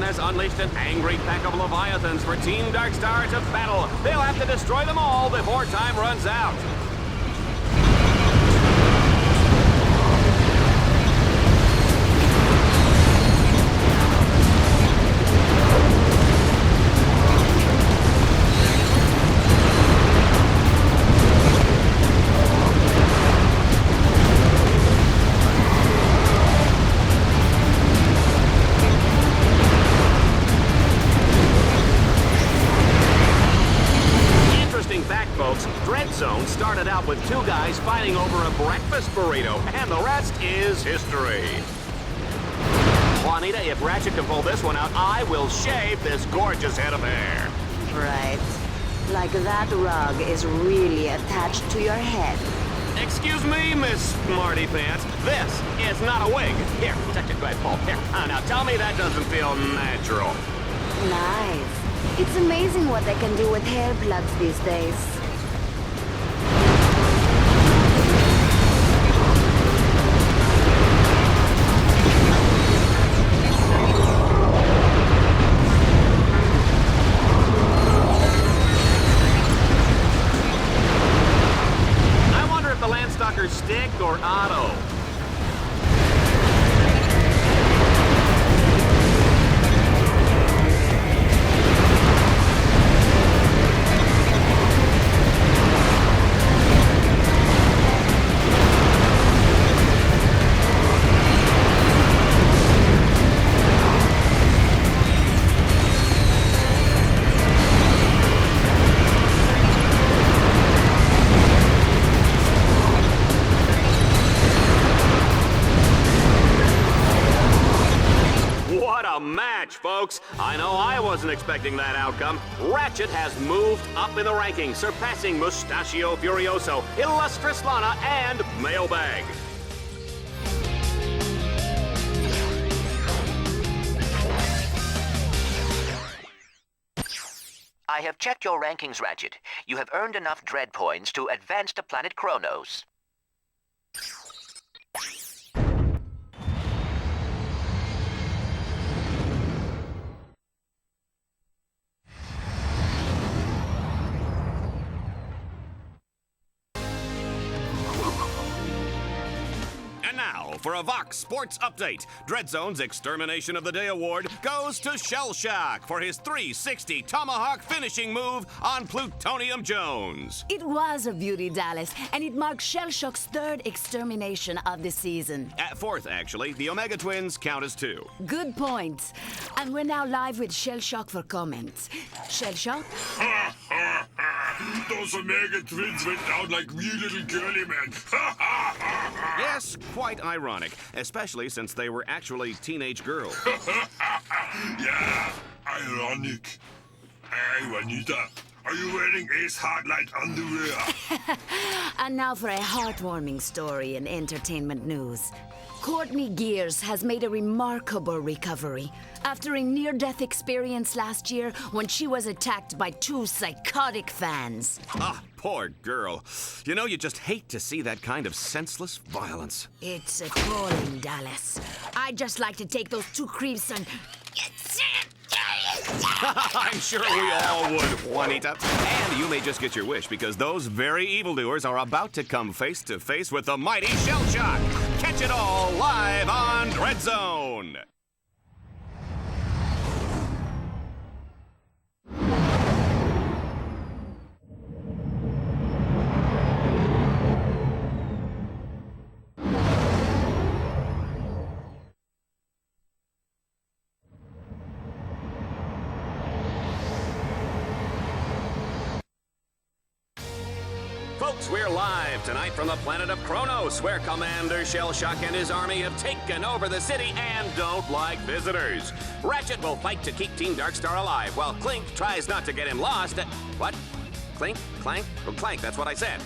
has unleashed an angry pack of Leviathans for Team Darkstar to battle. They'll have to destroy them all before time runs out. Started out with two guys fighting over a breakfast burrito, and the rest is history. Juanita, if Ratchet can pull this one out, I will shave this gorgeous head of hair. Right. Like that rug is really attached to your head. Excuse me, Miss Smarty Pants. This is not a wig. Here, take it, go ahead, pull. Here, now tell me that doesn't feel natural. Nice. It's amazing what they can do with hair plugs these days. Stick or auto? Folks, I know I wasn't expecting that outcome. Ratchet has moved up in the rankings, surpassing Mustachio Furioso, Illustrious Lana, and Mailbag. I have checked your rankings, Ratchet. You have earned enough dread points to advance to Planet Kronos. For a Vox Sports Update, Dreadzone's Extermination of the Day award goes to Shellshock for his 360 Tomahawk finishing move on Plutonium Jones. It was a beauty, Dallas, and it marks Shellshock's third extermination of the season. Fourth, actually. The Omega Twins count as two. Good point. And we're now live with Shellshock for comments. Shellshock? Those Omega Twins went down like wee little girly men. Yes, quite ironic, especially since they were actually teenage girls. Yeah, ironic. Hey, Juanita, are you wearing Ace Hardlight underwear? And now for a heartwarming story in entertainment news. Courtney Gears has made a remarkable recovery after a near-death experience last year when she was attacked by two psychotic fans. Ah, poor girl. You know, you just hate to see that kind of senseless violence. It's appalling, Dallas. I'd just like to take those two creeps and... I'm sure we all would, Juanita. And you may just get your wish, because those very evildoers are about to come face to face with the mighty Shellshock. Catch it all live on Dreadzone. Folks, we're live tonight from the planet of Kronos, where Commander Shellshock and his army have taken over the city and don't like visitors. Ratchet will fight to keep Team Darkstar alive, while Clink tries not to get him lost. What? Clink? Clank? Oh, Clank, that's what I said.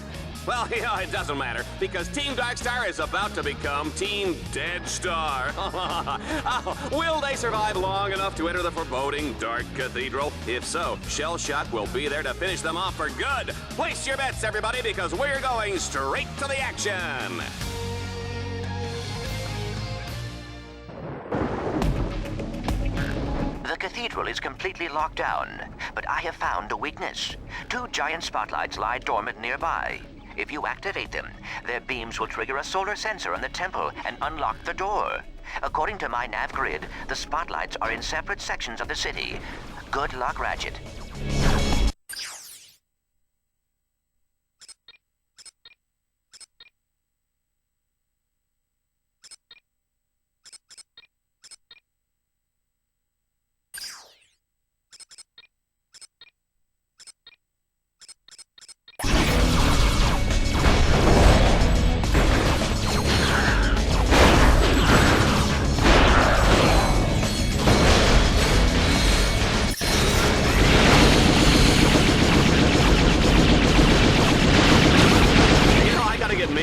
Well, you know, it doesn't matter, because Team Darkstar is about to become Team Deadstar. Will they survive long enough to enter the foreboding Dark Cathedral? If so, Shellshock will be there to finish them off for good. Place your bets, everybody, because we're going straight to the action. The Cathedral is completely locked down, but I have found a weakness. 2 giant spotlights lie dormant nearby. If you activate them, their beams will trigger a solar sensor on the temple and unlock the door. According to my nav grid, the spotlights are in separate sections of the city. Good luck, Ratchet.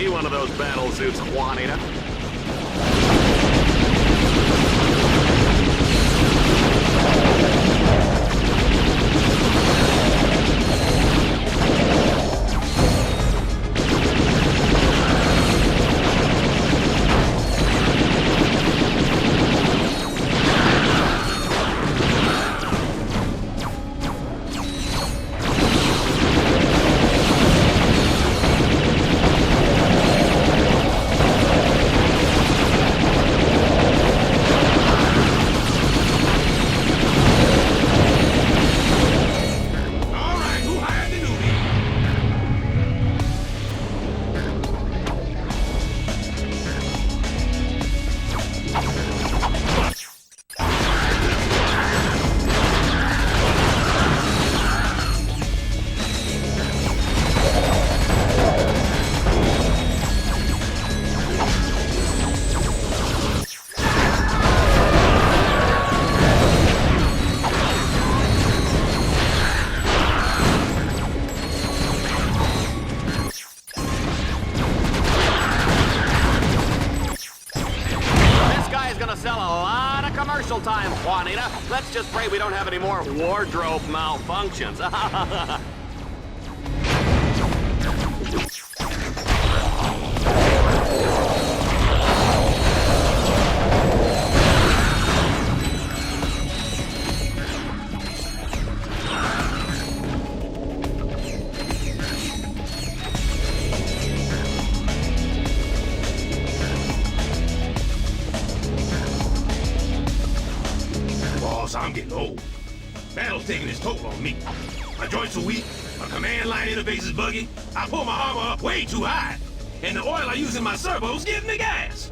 One of those battle suits, Juanita. Time, Juanita. Let's just pray we don't have any more wardrobe malfunctions. I'm getting old. Battle's taking its toll on me. My joints are weak, my command line interface is buggy, I pull my armor up way too high, and the oil I use in my servos getting the gas.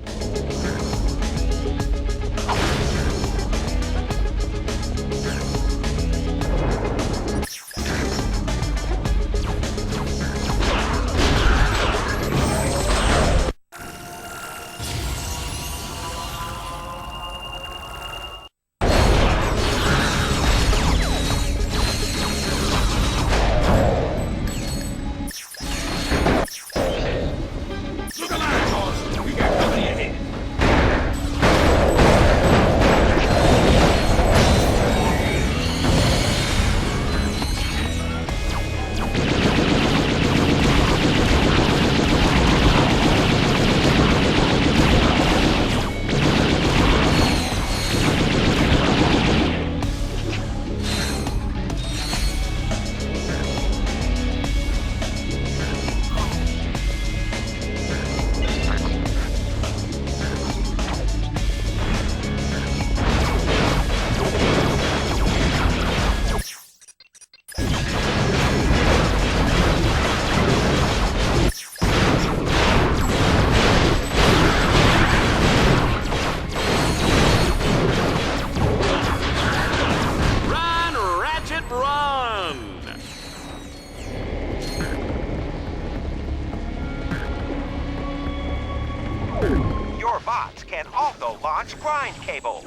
Your bots can also launch grind cables.